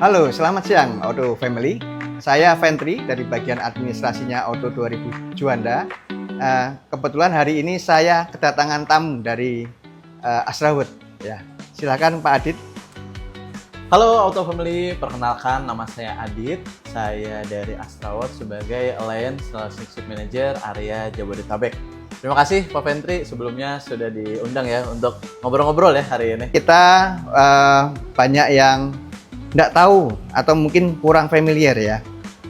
Halo, selamat siang Auto Family. Saya Ventri dari bagian administrasinya Auto 2000 Juanda. Kebetulan hari ini saya kedatangan tamu dari Astra World. Ya, silakan Pak Adit. Halo Auto Family, perkenalkan nama saya Adit. Saya dari Astra World sebagai Alliance Relationship Manager area Jabodetabek. Terima kasih Pak Ventri sebelumnya sudah diundang ya untuk ngobrol-ngobrol ya hari ini. Kita banyak yang nggak tahu atau mungkin kurang familiar ya.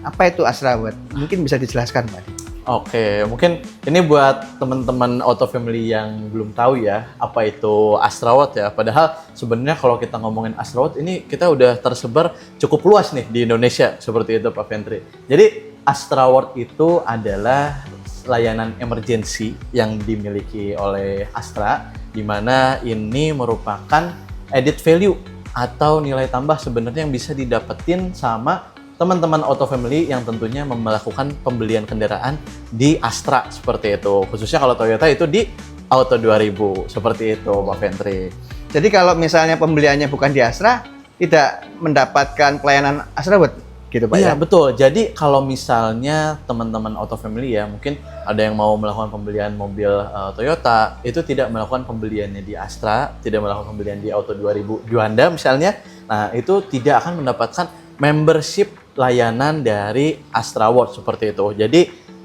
Apa itu Astra World? Mungkin bisa dijelaskan Pak Adit. Oke, mungkin ini buat teman-teman Auto Family yang belum tahu ya apa itu Astra World ya. Padahal sebenarnya kalau kita ngomongin Astra World ini kita udah tersebar cukup luas nih di Indonesia seperti itu Pak Ventri. Jadi Astra World itu adalah layanan emergency yang dimiliki oleh Astra, di mana ini merupakan added value atau nilai tambah sebenarnya yang bisa didapetin sama teman-teman Auto Family yang tentunya melakukan pembelian kendaraan di Astra seperti itu. Khususnya kalau Toyota itu di Auto 2000 seperti itu Pak Ventri. Jadi kalau misalnya pembeliannya bukan di Astra, tidak mendapatkan pelayanan Astra World gitu Pak Iya ya? betul. Jadi kalau misalnya teman-teman Auto Family ya mungkin ada yang mau melakukan pembelian mobil Toyota, itu tidak melakukan pembeliannya di Astra, tidak melakukan pembelian di Auto 2000 Juanda misalnya. Nah itu tidak akan mendapatkan membership layanan dari Astra World seperti itu. Jadi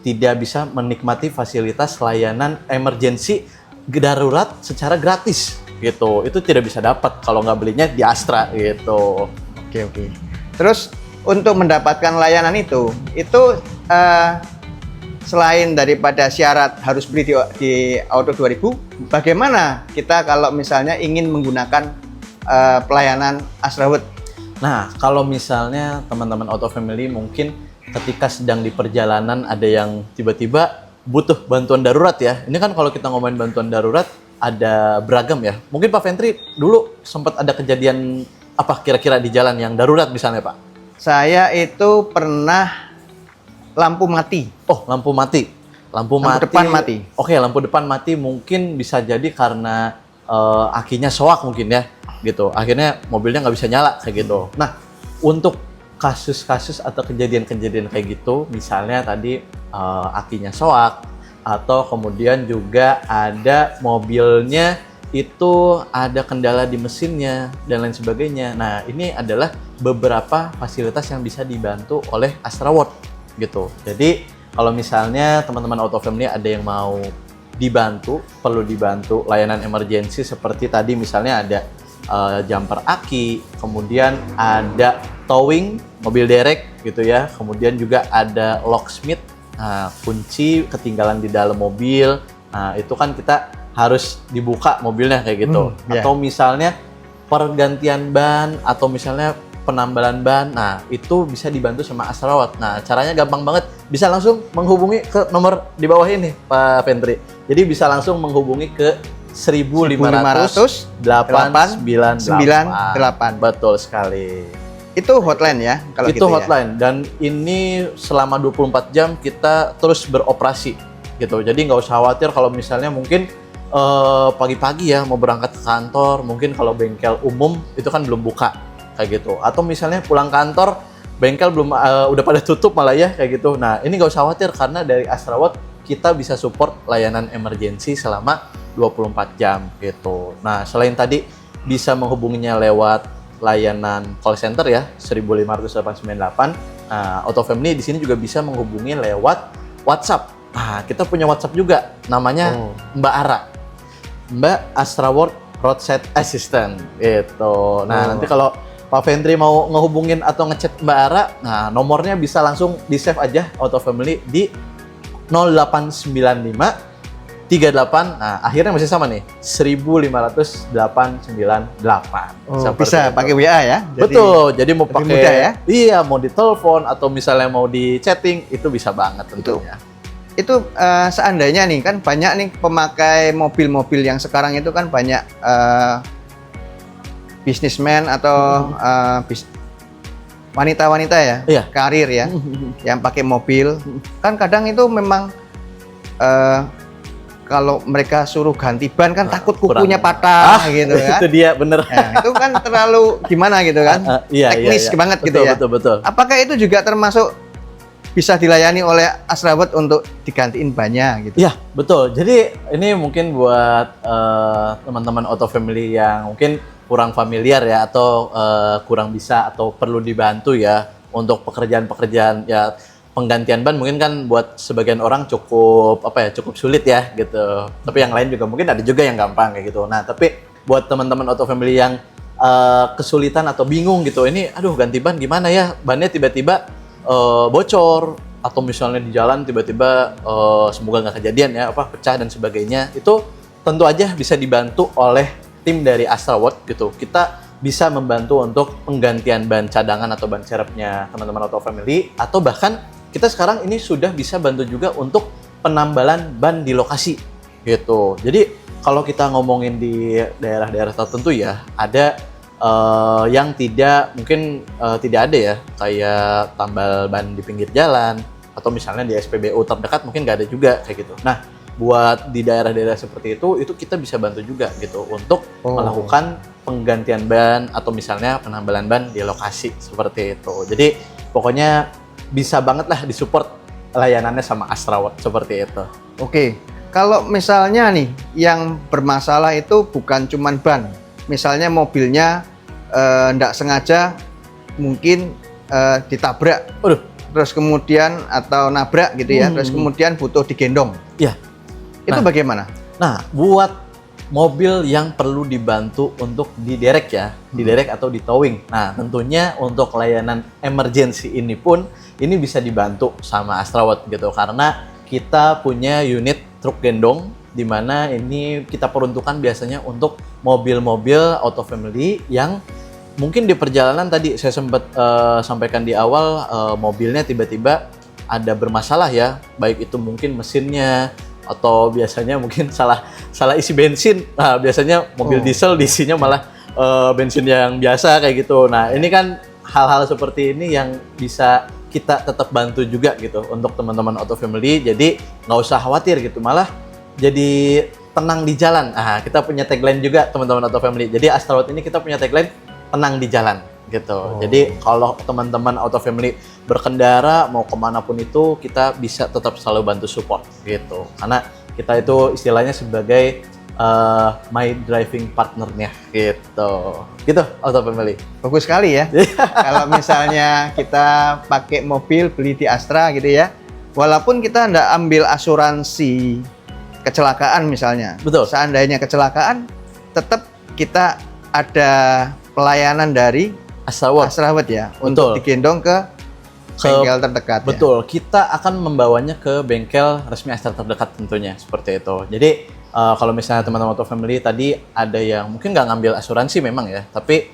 tidak bisa menikmati fasilitas layanan emergency darurat secara gratis gitu. Itu tidak bisa dapat kalau nggak belinya di Astra gitu. Oke. Terus untuk mendapatkan layanan itu selain daripada syarat harus beli di Auto 2000, bagaimana kita kalau misalnya ingin menggunakan pelayanan Astra World? Nah, kalau misalnya teman-teman Auto Family mungkin ketika sedang di perjalanan ada yang tiba-tiba butuh bantuan darurat ya. Ini kan kalau kita ngomongin bantuan darurat ada beragam ya. Mungkin Pak Ventri dulu sempat ada kejadian apa kira-kira di jalan yang darurat misalnya Pak? Saya itu pernah lampu mati. Oh, lampu mati. Lampu depan mati. Oke, lampu depan mati mungkin bisa jadi karena akinya soak mungkin ya, gitu. Akhirnya mobilnya nggak bisa nyala kayak gitu. Nah, untuk kasus-kasus atau kejadian-kejadian kayak gitu, misalnya tadi akinya soak atau kemudian juga ada mobilnya itu ada kendala di mesinnya dan lain sebagainya. Nah, ini adalah beberapa fasilitas yang bisa dibantu oleh Astra World gitu. Jadi, kalau misalnya teman-teman Auto Family ada yang mau dibantu, perlu dibantu layanan emergency seperti tadi misalnya ada jumper aki, kemudian ada towing mobil derek gitu ya. Kemudian juga ada locksmith, kunci ketinggalan di dalam mobil. Nah, itu kan kita harus dibuka mobilnya kayak gitu. Atau misalnya pergantian ban atau misalnya penambalan ban. Nah, itu bisa dibantu sama Astra World. Nah, caranya gampang banget. Bisa langsung menghubungi ke nomor di bawah ini, Pak Ventri. Jadi bisa langsung menghubungi ke 1500 898. Betul sekali. Itu hotline ya kalau itu gitu hotline ya? Dan ini selama 24 jam kita terus beroperasi gitu. Jadi nggak usah khawatir kalau misalnya mungkin pagi-pagi ya mau berangkat ke kantor, mungkin kalau bengkel umum itu kan belum buka kayak gitu. Atau misalnya pulang kantor bengkel belum udah pada tutup malah ya kayak gitu. Nah, ini nggak usah khawatir karena dari Astra World kita bisa support layanan emergency selama 24 jam gitu. Nah, selain tadi bisa menghubunginya lewat layanan call center ya 1500898. Nah, Auto Family di sini juga bisa menghubungi lewat WhatsApp. Nah, kita punya WhatsApp juga namanya Mbak Ara. Mbak Astra World Roadside Assistant gitu. Nah, nanti kalau Pak Ventri mau ngehubungin atau ngechat Mbak Ara, nah nomornya bisa langsung di-save aja Auto Family di 0895 38, nah akhirnya masih sama nih 1500898. Bisa pakai WA ya? Betul, jadi mau pakai mudah ya? Iya, mau di telepon atau misalnya mau di chatting itu bisa banget tentunya. Itu seandainya nih kan banyak nih pemakai mobil-mobil yang sekarang itu kan banyak bisnismen atau wanita-wanita ya, Iya. karir ya, yang pakai mobil. Kan kadang itu memang kalau mereka suruh ganti ban kan takut kurang. kukunya patah gitu kan. Itu dia, bener. Nah, itu kan terlalu gimana gitu kan. Iya, Teknis banget betul, gitu ya. Betul. Apakah itu juga termasuk bisa dilayani oleh Asrawat untuk digantiin bannya gitu? Iya, betul. Jadi ini mungkin buat teman-teman Auto Family yang mungkin kurang familiar ya, atau kurang bisa atau perlu dibantu ya untuk pekerjaan-pekerjaan ya, penggantian ban mungkin kan buat sebagian orang cukup cukup sulit ya gitu. Tapi yang lain juga mungkin ada juga yang gampang kayak gitu. Nah, tapi buat teman-teman Auto Family yang kesulitan atau bingung gitu, ini aduh ganti ban gimana ya? Bannya tiba-tiba bocor atau misalnya di jalan tiba-tiba semoga nggak kejadian ya, pecah dan sebagainya. Itu tentu aja bisa dibantu oleh tim dari Asrawat gitu. Kita bisa membantu untuk penggantian ban cadangan atau ban serepnya teman-teman Auto Family, atau bahkan kita sekarang ini sudah bisa bantu juga untuk penambalan ban di lokasi gitu. Jadi kalau kita ngomongin di daerah-daerah tertentu ya, ada yang mungkin tidak ada ya, kayak tambal ban di pinggir jalan, atau misalnya di SPBU terdekat mungkin nggak ada juga kayak gitu. Nah, buat di daerah-daerah seperti itu kita bisa bantu juga gitu untuk melakukan penggantian ban atau misalnya penambalan ban di lokasi seperti itu. Jadi pokoknya bisa banget lah disupport layanannya sama Asrawat seperti itu. Oke, kalau misalnya nih yang bermasalah itu bukan cuman ban, misalnya mobilnya nggak sengaja mungkin ditabrak, terus kemudian atau nabrak gitu ya, terus kemudian butuh digendong. Iya. Itu bagaimana? Nah, buat mobil yang perlu dibantu untuk diderek ya, diderek atau di towing. Nah, tentunya untuk layanan emergency ini pun ini bisa dibantu sama Asrawat gitu, karena kita punya unit truk gendong di mana ini kita peruntukkan biasanya untuk mobil-mobil Auto Family yang mungkin di perjalanan tadi saya sempat sampaikan di awal, mobilnya tiba-tiba ada bermasalah ya, baik itu mungkin mesinnya atau biasanya mungkin salah isi bensin. Nah, biasanya mobil diesel diisinya malah bensin yang biasa kayak gitu. Nah, ini kan hal-hal seperti ini yang bisa kita tetap bantu juga gitu untuk teman-teman Auto Family. Jadi nggak usah khawatir gitu, malah jadi tenang di jalan. Nah, kita punya tagline juga teman-teman Auto Family. Jadi Asrawat ini kita punya tagline tenang di jalan gitu. Jadi kalau teman-teman Auto Family berkendara mau kemanapun itu, kita bisa tetap selalu bantu support gitu. Karena kita itu istilahnya sebagai my driving partnernya gitu. Gitu Auto Family. Bagus sekali ya. Kalau misalnya kita pakai mobil beli di Astra gitu ya, walaupun kita nggak ambil asuransi kecelakaan misalnya. Betul. Seandainya kecelakaan, tetap kita ada pelayanan dari Asrawat ya, untuk digendong ke bengkel terdekat. Betul, kita akan membawanya ke bengkel resmi Astra terdekat tentunya, seperti itu. Jadi kalau misalnya teman-teman Auto Family tadi ada yang mungkin nggak ngambil asuransi memang ya, tapi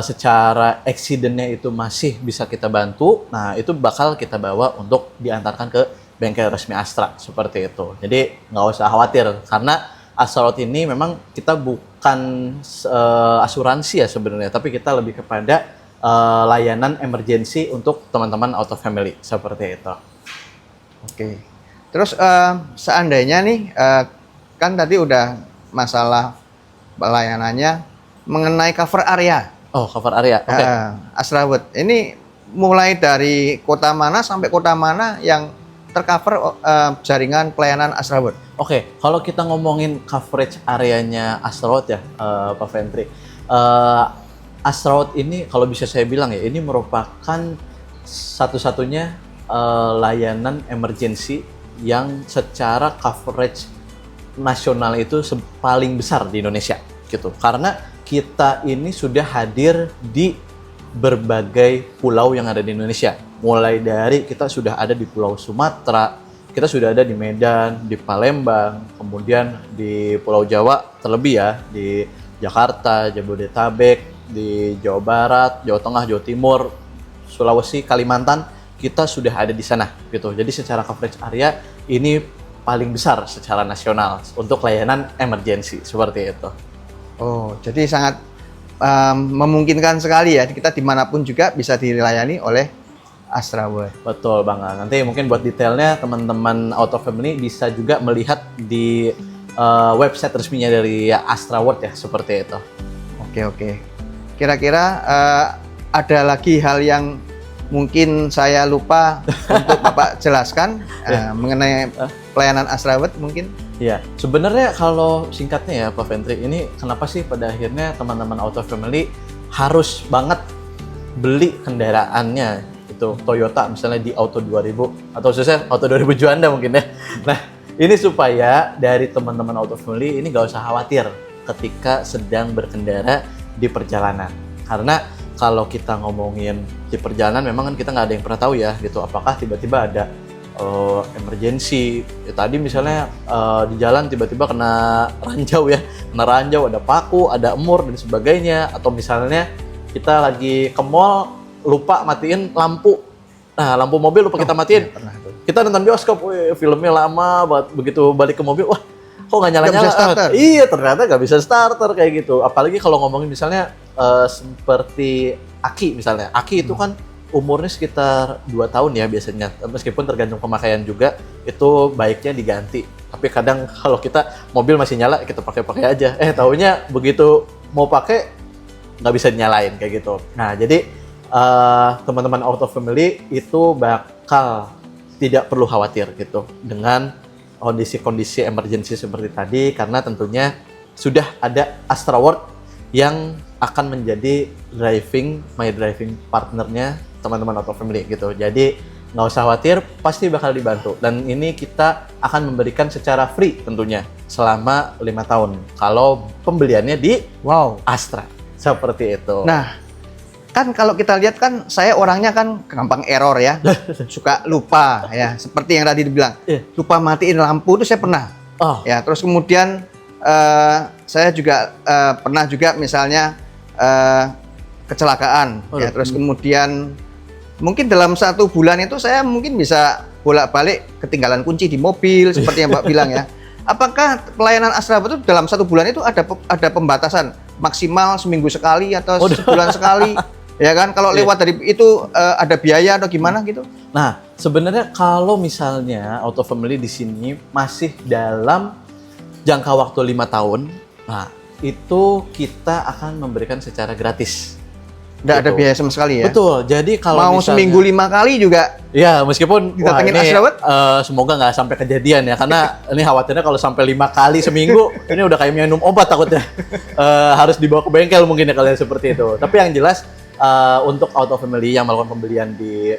secara accident-nya itu masih bisa kita bantu, nah itu bakal kita bawa untuk diantarkan ke bengkel resmi Astra, seperti itu. Jadi nggak usah khawatir, karena Asrawat ini memang kita bukan asuransi ya sebenarnya, tapi kita lebih kepada layanan emergency untuk teman-teman Auto Family, seperti itu. Oke. Terus seandainya nih kan tadi udah masalah pelayanannya mengenai cover area. Oh, cover area. Oke. Asrawat ini mulai dari kota mana sampai kota mana yang tercover jaringan pelayanan Asrawat? Oke, kalau kita ngomongin coverage areanya Asrawat ya, Pak Ventri. Asrawat ini kalau bisa saya bilang ya, ini merupakan satu-satunya layanan emergency yang secara coverage nasional itu paling besar di Indonesia gitu. Karena kita ini sudah hadir di berbagai pulau yang ada di Indonesia. Mulai dari kita sudah ada di Pulau Sumatera, kita sudah ada di Medan, di Palembang, kemudian di Pulau Jawa terlebih ya, di Jakarta, Jabodetabek, di Jawa Barat, Jawa Tengah, Jawa Timur, Sulawesi, Kalimantan, kita sudah ada di sana gitu. Jadi secara coverage area ini paling besar secara nasional untuk layanan emergency seperti itu. Oh, jadi sangat memungkinkan sekali ya, kita dimanapun juga bisa dilayani oleh Astraword. Betul banget. Nanti mungkin buat detailnya teman-teman Auto Family bisa juga melihat di website resminya dari Astraword ya, seperti itu. Oke. Kira-kira ada lagi hal yang mungkin saya lupa untuk Bapak jelaskan mengenai pelayanan Astraword mungkin? Ya, sebenarnya kalau singkatnya ya Pak Ventri, ini kenapa sih pada akhirnya teman-teman Auto Family harus banget beli kendaraannya itu Toyota misalnya di Auto 2000 atau khususnya Auto 2000 Juanda mungkin ya. Nah, ini supaya dari teman-teman Auto Family ini nggak usah khawatir ketika sedang berkendara di perjalanan. Karena kalau kita ngomongin di perjalanan memang kan kita nggak ada yang pernah tahu ya gitu, apakah tiba-tiba ada emergency ya, tadi misalnya di jalan tiba-tiba kena ranjau ya, ada paku, ada emur dan sebagainya, atau misalnya kita lagi ke mall lupa matiin lampu, nah lampu mobil lupa kita matiin, kita nonton bioskop, filmnya lama banget, begitu balik ke mobil, wah kok nggak nyala-nyala, iya ternyata nggak bisa starter kayak gitu. Apalagi kalau ngomongin misalnya seperti aki misalnya, aki itu kan umurnya sekitar 2 tahun ya biasanya, meskipun tergantung pemakaian juga, itu baiknya diganti. Tapi kadang kalau kita mobil masih nyala, kita pakai aja. Taunya begitu mau pakai nggak bisa dinyalain kayak gitu. Nah jadi teman-teman Auto Family itu bakal tidak perlu khawatir gitu dengan kondisi-kondisi emergency seperti tadi, karena tentunya sudah ada Astraword yang akan menjadi my driving partnernya teman-teman Auto Family gitu. Jadi nggak usah khawatir, pasti bakal dibantu. Dan ini kita akan memberikan secara free tentunya selama 5 tahun kalau pembeliannya di Astra. Seperti itu. Nah, kan kalau kita lihat kan saya orangnya kan gampang error ya, suka lupa ya. Seperti yang tadi dibilang, lupa matiin lampu itu saya pernah. Ya, terus kemudian saya juga pernah juga misalnya kecelakaan. Ya, terus kemudian mungkin dalam 1 bulan itu saya mungkin bisa bolak-balik ketinggalan kunci di mobil seperti yang Mbak bilang ya. Apakah pelayanan Astraword itu dalam 1 bulan itu ada pembatasan maksimal seminggu sekali atau sebulan sekali? Ya kan, kalau lewat dari itu ada biaya atau gimana gitu? Nah, sebenarnya kalau misalnya Auto Family di sini masih dalam jangka waktu 5 tahun, nah itu kita akan memberikan secara gratis. Nggak ada biaya sama sekali ya? Betul, jadi kalau mau misalnya, seminggu 5 kali juga? Ya, meskipun didatengin Astraword? Semoga nggak sampai kejadian ya, karena ini khawatirnya kalau sampai 5 kali seminggu, ini udah kayak minum obat takutnya. Harus dibawa ke bengkel mungkin ya kalian seperti itu. Tapi yang jelas, untuk Auto Family yang melakukan pembelian di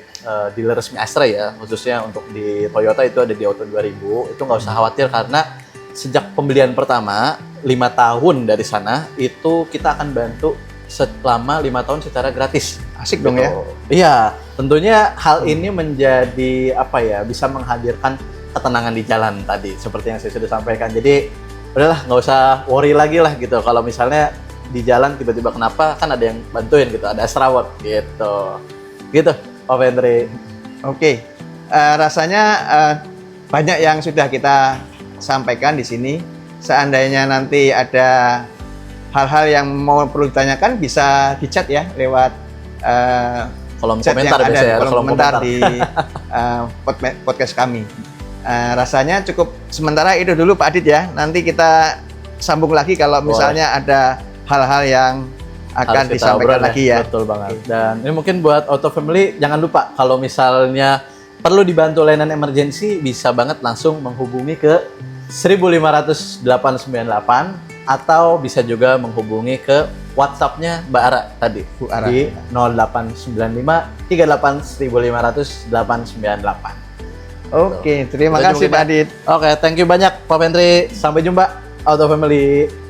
dealer resmi Astra ya, khususnya untuk di Toyota itu ada di Auto 2000, itu nggak usah khawatir karena sejak pembelian pertama 5 tahun dari sana itu kita akan bantu selama 5 tahun secara gratis. Asik dong ya? Iya, tentunya hal ini menjadi bisa menghadirkan ketenangan di jalan tadi seperti yang saya sudah sampaikan. Jadi udahlah, nggak usah worry lagi lah gitu. Kalau misalnya di jalan tiba-tiba kenapa, kan ada yang bantuin gitu, ada Astraword gitu. Gitu, Pak Ventri. Oke, rasanya banyak yang sudah kita sampaikan di sini. Seandainya nanti ada hal-hal yang mau perlu ditanyakan, bisa di chat ya lewat kolom chat komentar yang ada di ya, kolom komentar di podcast kami. Rasanya cukup sementara itu dulu Pak Adit ya. Nanti kita sambung lagi kalau misalnya ada hal-hal yang akan disampaikan lagi ya. Betul banget. Dan ini mungkin buat Auto Family, jangan lupa kalau misalnya perlu dibantu layanan emergency, bisa banget langsung menghubungi ke 1500898 atau bisa juga menghubungi ke WhatsApp-nya Mbak Ara tadi Bu Ara di 0895 38 898. Oke, terima kasih Pak Adit. Oke, thank you banyak Pak Ventri. Sampai jumpa Auto Family.